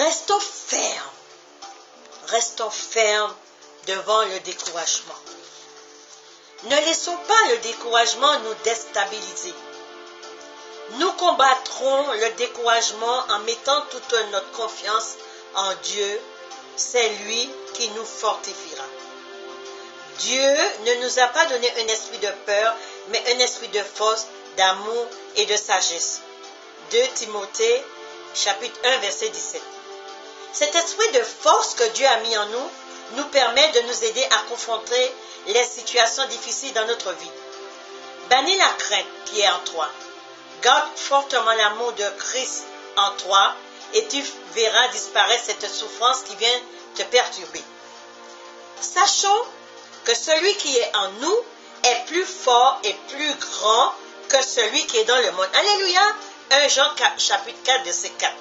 Restons fermes. Restons fermes devant le découragement. Ne laissons pas le découragement nous déstabiliser. Nous combattrons le découragement en mettant toute notre confiance en Dieu. C'est lui qui nous fortifiera. Dieu ne nous a pas donné un esprit de peur, mais un esprit de force, d'amour et de sagesse. 2 Timothée, chapitre 1, verset 17. Cet esprit de force que Dieu a mis en nous, nous permet de nous aider à confronter les situations difficiles dans notre vie. Bannis la crainte qui est en toi. Garde fortement l'amour de Christ en toi et tu verras disparaître cette souffrance qui vient te perturber. Sachons que celui qui est en nous est plus fort et plus grand que celui qui est dans le monde. Alléluia. 1 Jean chapitre 4, verset 4.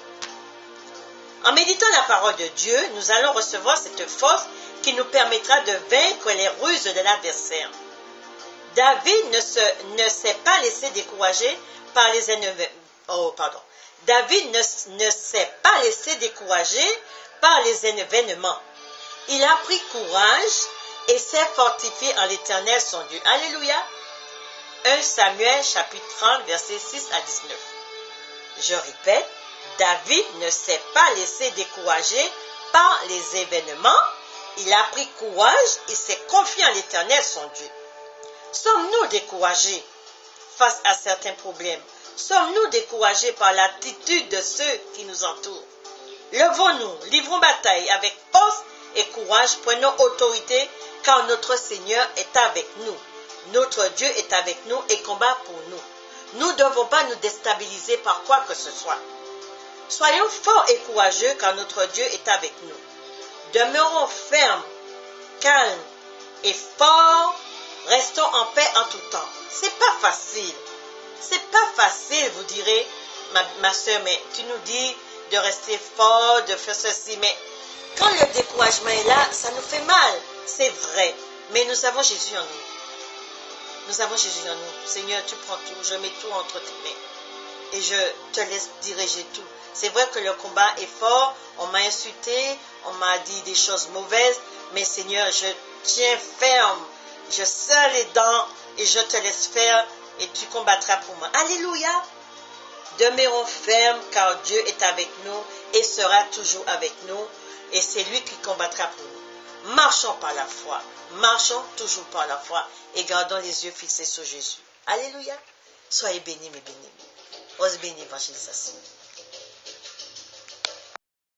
En méditant la parole de Dieu, nous allons recevoir cette force qui nous permettra de vaincre les ruses de l'adversaire. David ne s'est pas laissé décourager par les ennemis. David ne s'est pas laissé décourager par les événements. Il a pris courage et s'est fortifié en l'Éternel son Dieu. Alléluia. 1 Samuel chapitre 30 versets 6 à 19. Je répète, David ne s'est pas laissé décourager par les événements. Il a pris courage et s'est confié en l'Éternel son Dieu. Sommes-nous découragés face à certains problèmes? Sommes-nous découragés par l'attitude de ceux qui nous entourent? Levons-nous, livrons bataille avec force et courage, prenons autorité, car notre Seigneur est avec nous. Notre Dieu est avec nous et combat pour nous. Nous ne devons pas nous déstabiliser par quoi que ce soit. Soyons forts et courageux, car notre Dieu est avec nous. Demeurons fermes, calmes et forts. Restons en paix en tout temps. C'est pas facile. C'est pas facile, vous direz, ma soeur, mais tu nous dis de rester fort, de faire ceci, mais quand le découragement est là, ça nous fait mal. C'est vrai, mais nous avons Jésus en nous. Nous avons Jésus en nous. Seigneur, tu prends tout, je mets tout entre tes mains. Et je te laisse diriger tout. C'est vrai que le combat est fort, on m'a insulté, on m'a dit des choses mauvaises, mais Seigneur, je tiens ferme, je serre les dents et je te laisse faire et tu combattras pour moi. Alléluia! Demeurons fermes car Dieu est avec nous et sera toujours avec nous et c'est lui qui combattra pour nous. Marchons par la foi, marchons toujours par la foi et gardons les yeux fixés sur Jésus. Alléluia! Soyez bénis mes bénis. Ose bénir l'évangélisation.